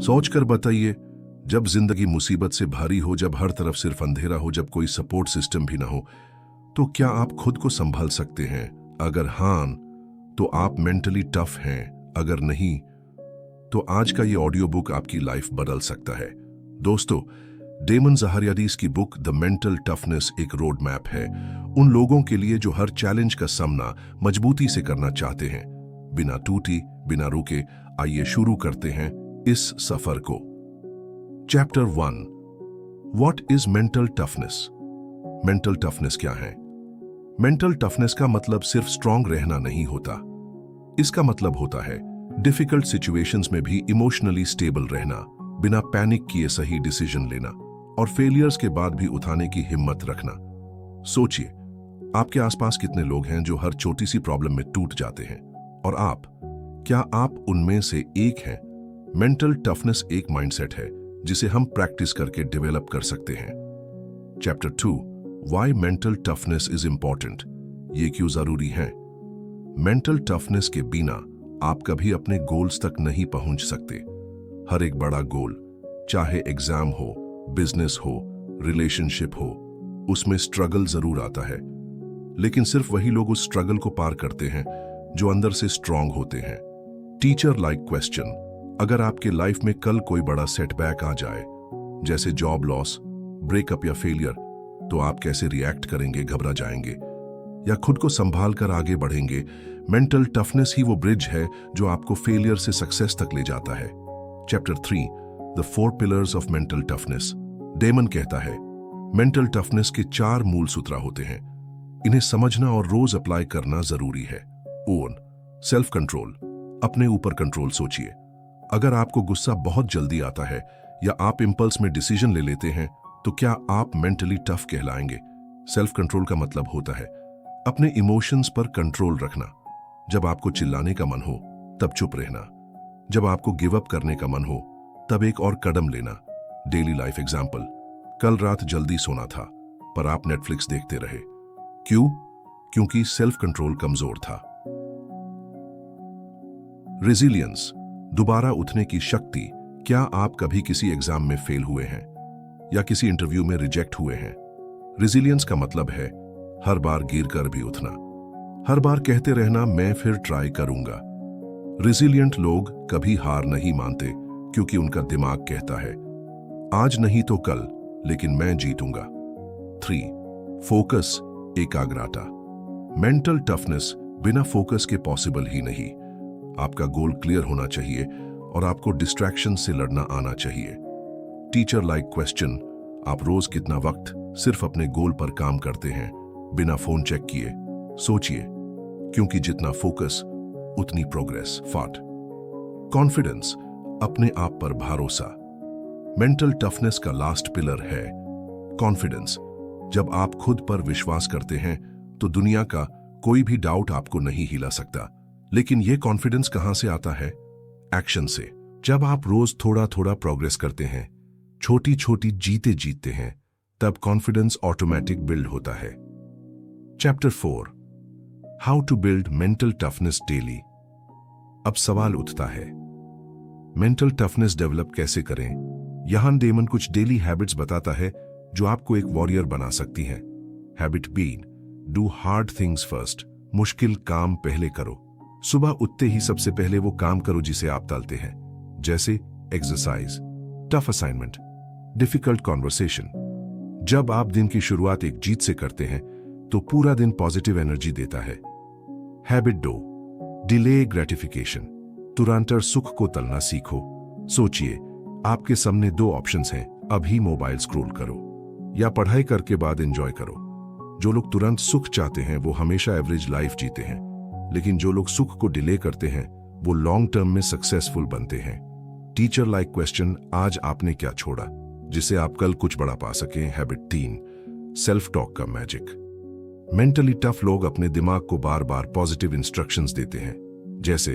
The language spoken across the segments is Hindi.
सोच कर बताइए, जब जिंदगी मुसीबत से भारी हो, जब हर तरफ सिर्फ अंधेरा हो, जब कोई सपोर्ट सिस्टम भी ना हो, तो क्या आप खुद को संभाल सकते हैं? अगर हाँ, तो आप मेंटली टफ हैं। अगर नहीं, तो आज का ये ऑडियो बुक आपकी लाइफ बदल सकता है। दोस्तों, डेमन जहारियाडीज की बुक द मेंटल टफनेस एक रोड मैप है उन लोगों के लिए जो हर चैलेंज का सामना मजबूती से करना चाहते हैं, बिना टूटी, बिना रुके। आइए शुरू करते हैं इस सफर को। Chapter 1, what is mental toughness? Mental toughness क्या है? मेंटल टफनेस का मतलब सिर्फ स्ट्रांग रहना नहीं होता। इसका मतलब होता है डिफिकल्ट सिचुएशंस में भी इमोशनली स्टेबल रहना, बिना पैनिक किए सही डिसीजन लेना और फेलियर्स के बाद भी उठाने की हिम्मत रखना। सोचिए, आपके आसपास कितने लोग हैं जो हर छोटी सी प्रॉब्लम में टूट जाते हैं, और क्या आप उनमें से एक हैं? मेंटल टफनेस एक माइंडसेट है जिसे हम प्रैक्टिस करके डेवलप कर सकते हैं। Chapter 2, why mental toughness is important. ये क्यों जरूरी है? मेंटल टफनेस के बिना आप कभी अपने गोल्स तक नहीं पहुंच सकते। हर एक बड़ा गोल, चाहे एग्जाम हो, बिजनेस हो, रिलेशनशिप हो, उसमें स्ट्रगल जरूर आता है, लेकिन सिर्फ वही लोग उस स्ट्रगल को पार करते हैं जो अंदर से स्ट्रांग होते हैं। टीचर लाइक क्वेश्चन, अगर आपके लाइफ में कल कोई बड़ा सेटबैक आ जाए, जैसे जॉब लॉस, ब्रेकअप या फेलियर, तो आप कैसे रिएक्ट करेंगे? घबरा जाएंगे या खुद को संभाल कर आगे बढ़ेंगे? मेंटल टफनेस ही वो ब्रिज है जो आपको फेलियर से सक्सेस तक ले जाता है। Chapter 3, the 4 pillars of mental toughness. Damon कहता है मेंटल टफनेस के 4 मूल सूत्र होते हैं। इन्हें समझना और रोज अप्लाई करना जरूरी है। ओन, सेल्फ कंट्रोल, अपने ऊपर कंट्रोल। सोचिए, अगर आपको गुस्सा बहुत जल्दी आता है या आप इंपल्स में डिसीजन ले लेते हैं, तो क्या आप मेंटली टफ कहलाएंगे? सेल्फ कंट्रोल का मतलब होता है अपने इमोशंस पर कंट्रोल रखना। जब आपको चिल्लाने का मन हो, तब चुप रहना। जब आपको गिव अप करने का मन हो, तब एक और कदम लेना। डेली लाइफ एग्जाम्पल, कल रात जल्दी सोना था, पर आप नेटफ्लिक्स देखते रहे। क्यों? क्योंकि सेल्फ कंट्रोल कमजोर था। रेजिलियंस, दोबारा उठने की शक्ति। क्या आप कभी किसी एग्जाम में फेल हुए हैं या किसी इंटरव्यू में रिजेक्ट हुए हैं? रेजिलियंस का मतलब है हर बार गिर कर भी उठना, हर बार कहते रहना मैं फिर ट्राई करूंगा। रेजिलियंट लोग कभी हार नहीं मानते क्योंकि उनका दिमाग कहता है आज नहीं तो कल, लेकिन मैं जीतूंगा। 3, फोकस, एकाग्रता। मेंटल टफनेस बिना फोकस के पॉसिबल ही नहीं। आपका गोल क्लियर होना चाहिए और आपको डिस्ट्रैक्शन से लड़ना आना चाहिए। टीचर लाइक क्वेश्चन, आप रोज कितना वक्त सिर्फ अपने गोल पर काम करते हैं, बिना फोन चेक किए? सोचिए, क्योंकि जितना फोकस उतनी प्रोग्रेस। फाट, कॉन्फिडेंस, अपने आप पर भरोसा। मेंटल टफनेस का लास्ट पिलर है कॉन्फिडेंस। जब आप खुद पर विश्वास करते हैं तो दुनिया का कोई भी डाउट आपको नहीं हिला सकता। लेकिन यह कॉन्फिडेंस कहां से आता है? एक्शन से। जब आप रोज थोड़ा थोड़ा प्रोग्रेस करते हैं, छोटी छोटी जीतते हैं, तब कॉन्फिडेंस ऑटोमेटिक बिल्ड होता है। Chapter 4, how to build mental toughness daily. अब सवाल उठता है, मेंटल टफनेस डेवलप कैसे करें? यहां डेमन कुछ डेली हैबिट्स बताता है जो आपको एक वॉरियर बना सकती हैं। Habit B, do hard things first. मुश्किल काम पहले करो। सुबह उठते ही सबसे पहले वो काम करो जिसे आप टालते हैं, जैसे exercise, tough assignment, difficult conversation. जब आप दिन की शुरुआत एक जीत से करते हैं तो पूरा दिन पॉजिटिव एनर्जी देता है। Habit 2, delay gratification. तुरंत सुख को तलना सीखो। सोचिए, आपके सामने 2 ऑप्शंस हैं, अभी मोबाइल स्क्रॉल करो या पढ़ाई करके बाद एंजॉय करो। जो लोग तुरंत सुख चाहते हैं वो हमेशा एवरेज लाइफ जीते हैं, लेकिन जो लोग सुख को डिले करते हैं वो लॉन्ग टर्म में सक्सेसफुल बनते हैं। टीचर लाइक क्वेश्चन, आज आपने क्या छोड़ा जिसे आप कल कुछ बड़ा पा सकें? हैबिट 3, सेल्फ टॉक का मैजिक। मेंटली टफ लोग अपने दिमाग को बार बार पॉजिटिव इंस्ट्रक्शंस देते हैं, जैसे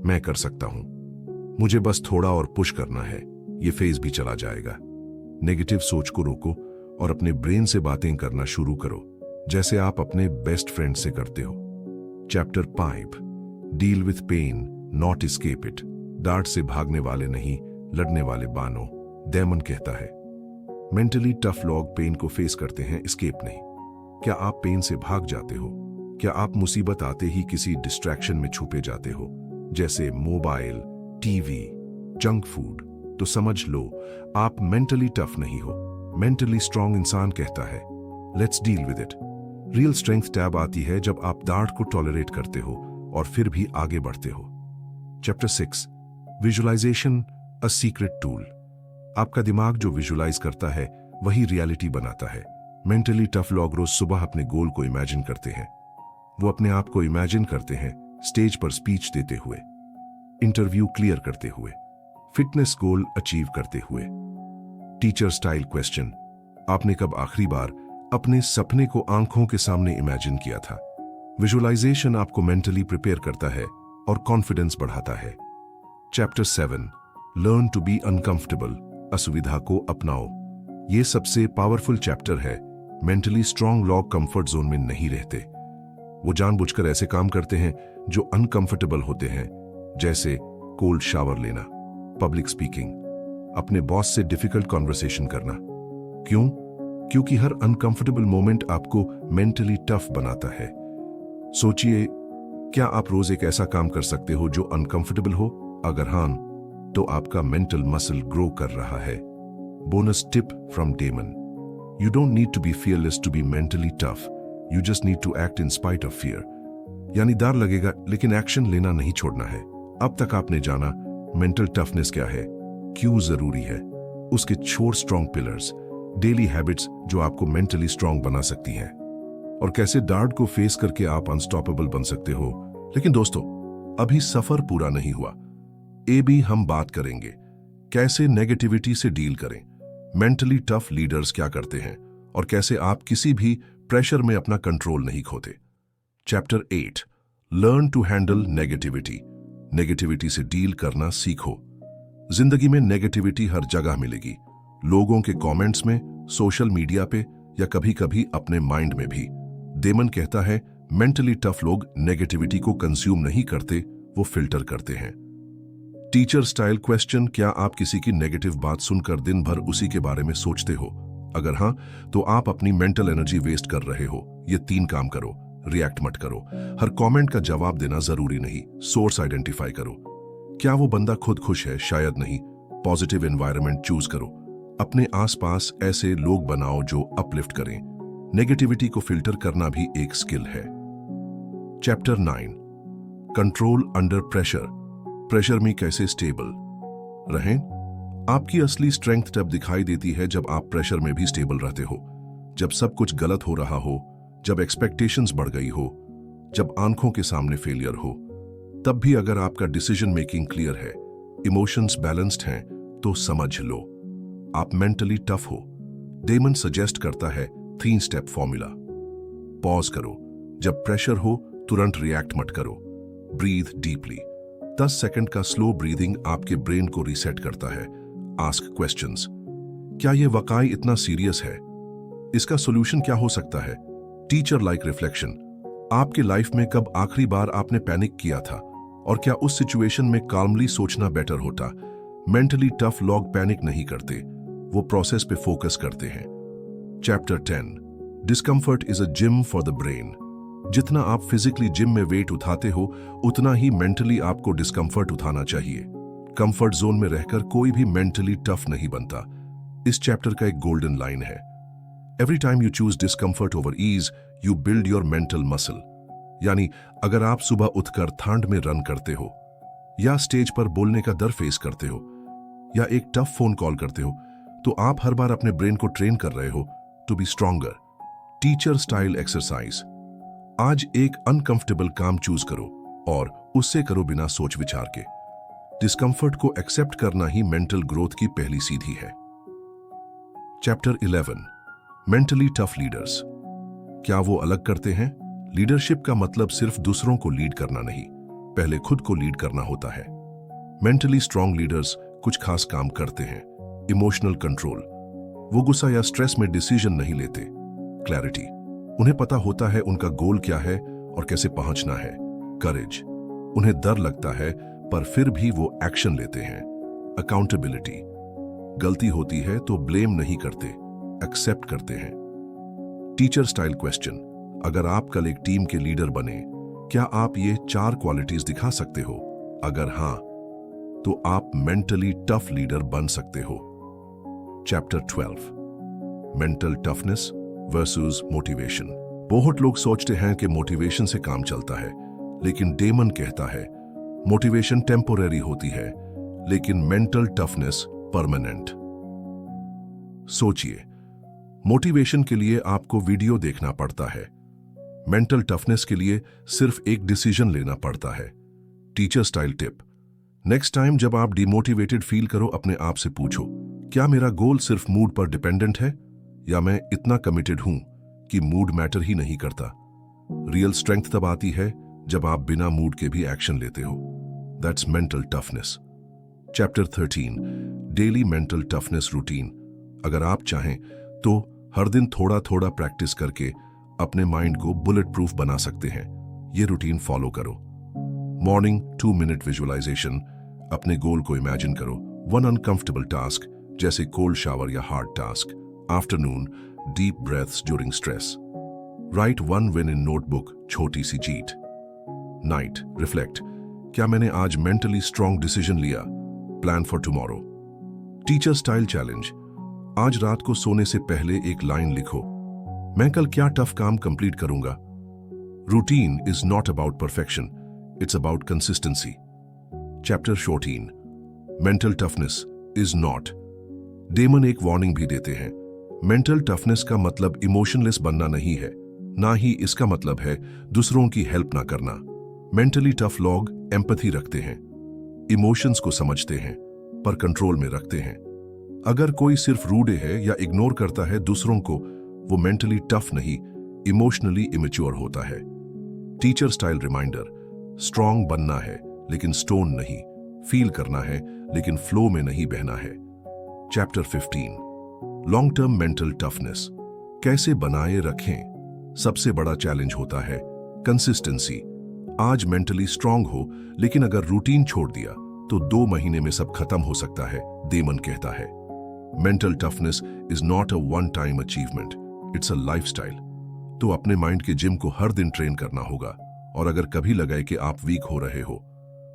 मैं कर सकता हूं, मुझे बस थोड़ा और पुश करना है, ये फेज भी चला जाएगा। नेगेटिव सोच को रोको और अपने ब्रेन से बातें करना शुरू करो, जैसे आप अपने बेस्ट फ्रेंड से करते हो। Chapter 5, deal with pain not escape it. डांट से भागने वाले नहीं, लड़ने वाले बानों, डेमन कहता है। मेंटली टफ लोग पेन को फेस करते हैं, एस्केप नहीं। क्या आप पेन से भाग जाते हो? क्या आप मुसीबत आते ही किसी डिस्ट्रैक्शन में छुपे जाते हो, जैसे मोबाइल, टीवी, जंक फूड? तो समझ लो, आप मेंटली टफ नहीं हो। मेंटली स्ट्रांग इंसान कहता है, let's deal with it. Real strength tab आती है जब आप डांट को टॉलरेट करते हो और फिर भी आगे बढ़ते हो। Chapter 6, visualisation, a secret tool. आपका दिमाग जो विजुअलाइज करता है वही रियलिटी बनाता है। मेंटली टफ लोग रोज सुबह अपने गोल को इमेजिन करते हैं। वो अपने आप को इमेजिन करते हैं स्टेज पर स्पीच देते हुए, इंटरव्यू क्लियर करते हुए, फिटनेस गोल अचीव करते हुए। टीचर स्टाइल क्वेश्चन, आपने कब आखिरी बार अपने सपने को आंखों के सामने इमेजिन किया था? विजुअलाइजेशन आपको मेंटली प्रिपेयर करता है और कॉन्फिडेंस बढ़ाता है। Chapter 7, learn to be uncomfortable, असुविधा को अपनाओ। यह सबसे पावरफुल चैप्टर है। मेंटली स्ट्रांग लोग कंफर्ट जोन में नहीं रहते। वो जानबूझकर ऐसे काम करते हैं जो अनकंफर्टेबल होते हैं, जैसे कोल्ड शावर लेना, पब्लिक स्पीकिंग, अपने बॉस से डिफिकल्ट कॉन्वर्सेशन करना। क्यों? क्योंकि हर अनकंफर्टेबल मोमेंट आपको मेंटली टफ बनाता है। सोचिए, क्या आप रोज एक ऐसा काम कर सकते हो जो अनकंफर्टेबल हो? अगर हाँ, तो आपका मेंटल मसल ग्रो कर रहा है। Bonus tip from Damon, you don't need to be fearless to be mentally tough, you just need to act in spite of fear. यानी डर लगेगा लेकिन एक्शन लेना नहीं छोड़ना है। अब तक आपने जाना मेंटल टफनेस क्या है, क्यों जरूरी है, उसके 4 स्ट्रॉन्ग पिलर्स, डेली हैबिट्स जो आपको मेंटली स्ट्रांग बना सकती हैं, और कैसे डार्ट को फेस करके आप अनस्टॉपेबल बन सकते हो। लेकिन दोस्तों, अभी सफर पूरा नहीं हुआ। ये भी हम बात करेंगे कैसे नेगेटिविटी से डील करें, मेंटली टफ लीडर्स क्या करते हैं, और कैसे आप किसी भी प्रेशर में अपना कंट्रोल नहीं खोते। Chapter 8, learn to handle negativity. Negativity से डील करना सीखो। जिंदगी में नेगेटिविटी हर जगह मिलेगी, लोगों के कमेंट्स में, सोशल मीडिया पे, या कभी कभी अपने माइंड में भी। डेमन कहता है, मेंटली टफ लोग नेगेटिविटी को कंज्यूम नहीं करते, वो फिल्टर करते हैं। टीचर स्टाइल क्वेश्चन, क्या आप किसी की नेगेटिव बात सुनकर दिन भर उसी के बारे में सोचते हो? अगर हाँ, तो आप अपनी मेंटल एनर्जी वेस्ट कर रहे हो। ये 3 काम करो। रिएक्ट मत करो। हर कमेंट का जवाब देना जरूरी नहीं। सोर्स आइडेंटिफाई करो। क्या वो बंदा खुद खुश है? शायद नहीं। पॉजिटिव एनवायरनमेंट चूज करो। अपने आसपास ऐसे लोग बनाओ जो अपलिफ्ट करें। नेगेटिविटी को फिल्टर करना भी एक स्किल है। Chapter 9, control under pressure. Pressure में कैसे स्टेबल रहें। आपकी असली स्ट्रेंथ तब दिखाई देती है जब आप प्रेशर में भी स्टेबल रहते हो। जब सब कुछ गलत हो रहा हो, जब एक्सपेक्टेशंस बढ़ गई हो, जब आंखों के सामने फेलियर हो, तब भी अगर आपका डिसीजन मेकिंग क्लियर है, इमोशंस बैलेंस्ड हैं, तो समझ लो आप मेंटली टफ हो। डेमन सजेस्ट करता है 3 स्टेप फॉर्मूला। पॉज करो। जब प्रेशर हो तुरंत रिएक्ट मत करो। Breathe deeply. 10 सेकंड का स्लो ब्रीदिंग आपके ब्रेन को रीसेट करता है। Ask questions. क्या यह वाकई इतना सीरियस है? इसका सॉल्यूशन क्या हो सकता है? Teacher like reflection. आपके लाइफ में कब आखिरी बार आपने पैनिक किया था, और क्या उस सिचुएशन में काल्मली सोचना बेटर होता? मेंटली टफ लोग पैनिक नहीं करते, वो प्रोसेस पे फोकस करते हैं। Chapter 10, discomfort is a gym for the brain. जितना आप फिजिकली जिम में वेट उठाते हो, उतना ही मेंटली आपको डिस्कम्फर्ट उठाना चाहिए। कंफर्ट जोन में रहकर कोई भी मेंटली टफ नहीं बनता। इस चैप्टर का एक गोल्डन लाइन है, every time you choose discomfort over ease, you build your mental muscle. यानी अगर आप सुबह उठकर ठंड में रन करते हो, या स्टेज पर बोलने का डर फेस करते हो, या एक टफ फोन कॉल करते हो, तो आप हर बार अपने ब्रेन को ट्रेन कर रहे हो to be stronger. Teacher style exercise. आज एक अनकंफर्टेबल काम चूज करो और उससे करो बिना सोच विचार के। डिस्कंफर्ट को एक्सेप्ट करना ही मेंटल ग्रोथ की पहली सीढ़ी है। Chapter 11, mentally tough leaders. क्या वो अलग करते हैं? लीडरशिप का मतलब सिर्फ दूसरों को लीड करना नहीं, पहले खुद को लीड करना होता है। मेंटली स्ट्रांग लीडर्स कुछ खास काम करते हैं। Emotional control. वो गुस्सा या स्ट्रेस में डिसीजन नहीं लेते। क्लैरिटी। उन्हें पता होता है उनका गोल क्या है और कैसे पहुंचना है। करेज। उन्हें डर लगता है पर फिर भी वो एक्शन लेते हैं। अकाउंटेबिलिटी। गलती होती है तो ब्लेम नहीं करते, एक्सेप्ट करते हैं। टीचर स्टाइल क्वेश्चन, अगर आप कल एक टीम के लीडर बने, क्या आप ये 4 क्वालिटीज दिखा सकते हो? अगर हां, तो आप मेंटली टफ लीडर बन सकते हो। Chapter 12, mental toughness versus motivation. बहुत लोग सोचते हैं कि मोटिवेशन से काम चलता है, लेकिन डेमन कहता है मोटिवेशन टेम्पोररी होती है, लेकिन मेंटल टफनेस परमानेंट। सोचिए, मोटिवेशन के लिए आपको वीडियो देखना पड़ता है, मेंटल टफनेस के लिए सिर्फ एक डिसीजन लेना पड़ता है। Teacher style tip, next time जब आप डिमोटिवेटेड फील करो, अपने आप से पूछो, क्या मेरा गोल सिर्फ मूड पर डिपेंडेंट है, या मैं इतना कमिटेड हूं कि मूड मैटर ही नहीं करता। रियल स्ट्रेंथ तब आती है जब आप बिना मूड के भी एक्शन लेते हो। That's mental toughness. Chapter 13, daily mental toughness routine. अगर आप चाहें तो हर दिन थोड़ा थोड़ा प्रैक्टिस करके अपने माइंड को बुलेट प्रूफ बना सकते हैं। ये रूटीन फॉलो करो। मॉर्निंग 2 मिनट विजुअलाइजेशन, अपने गोल को इमेजिन करो। 1 अनकंफर्टेबल टास्क जैसे कोल्ड शावर या hard task. Afternoon, deep breaths during stress. Right 1 win in notebook, छोटी सी जीत। नाइट, रिफ्लेक्ट, क्या मैंने आज मेंटली स्ट्रॉन्ग डिसीजन लिया? Plan for tomorrow. Teacher style challenge, आज रात को सोने से पहले एक लाइन लिखो, मैं कल क्या टफ काम कंप्लीट करूंगा। Routine is not about perfection, it's about consistency. Chapter 14, mental toughness is not. Damon एक वार्निंग भी देते हैं, मेंटल टफनेस का मतलब इमोशनलेस बनना नहीं है, ना ही इसका मतलब है दूसरों की हेल्प ना करना। मेंटली टफ लोग एम्पैथी रखते हैं, इमोशंस को समझते हैं, पर कंट्रोल में रखते हैं। अगर कोई सिर्फ रूडे है या इग्नोर करता है दूसरों को, वो मेंटली टफ नहीं, इमोशनली इमेच्योर होता है। टीचर स्टाइल रिमाइंडर, स्ट्रॉन्ग बनना है लेकिन स्टोन नहीं, फील करना है लेकिन फ्लो में नहीं बहना है। Chapter 15, long term mental toughness, कैसे बनाए रखें। सबसे बड़ा चैलेंज होता है कंसिस्टेंसी। आज मेंटली स्ट्रांग हो, लेकिन अगर रूटीन छोड़ दिया तो 2 महीने में सब खत्म हो सकता है, डेमन कहता है। Mental toughness is not a one time achievement, it's a lifestyle. तो अपने माइंड के जिम को हर दिन ट्रेन करना होगा, और अगर कभी लगे कि आप वीक हो रहे हो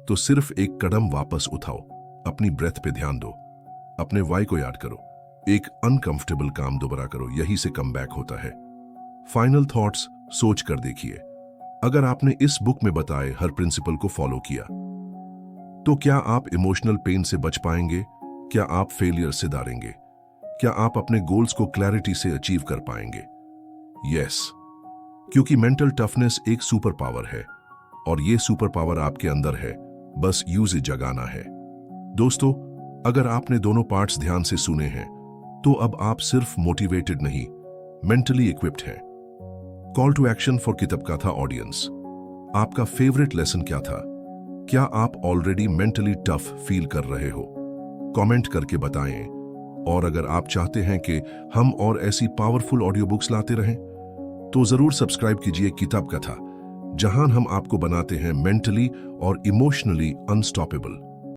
तो सिर्फ एक कदम वापस उठाओ, अपनी ब्रेथ पे ध्यान दो, अपने वाई को याद करो, एक अनकंफर्टेबल काम दोबारा करो, यही से कम बैक होता है। फाइनल थॉट्स सोच कर देखिए, अगर आपने इस बुक में बताए हर प्रिंसिपल को फॉलो किया तो क्या आप इमोशनल पेन से बच पाएंगे? क्या आप फेलियर से डरेंगे? क्या आप अपने गोल्स को क्लैरिटी से अचीव कर पाएंगे? यस, क्योंकि मेंटल टफनेस एक सुपर पावर है, और ये सुपर पावर आपके अंदर है, बस यूज इट जगाना है। दोस्तों, अगर आपने दोनों पार्ट्स ध्यान से सुने हैं तो अब आप सिर्फ मोटिवेटेड नहीं, मेंटली इक्विप्ड हैं। कॉल टू एक्शन फॉर किताब कथा ऑडियंस, आपका फेवरेट लेसन क्या था? क्या आप ऑलरेडी मेंटली टफ फील कर रहे हो? कमेंट करके बताएं। और अगर आप चाहते हैं कि हम और ऐसी पावरफुल ऑडियो बुक्स लाते रहें तो जरूर सब्सक्राइब कीजिए किताब कथा, जहां हम आपको बनाते हैं मेंटली और इमोशनली अनस्टॉपेबल।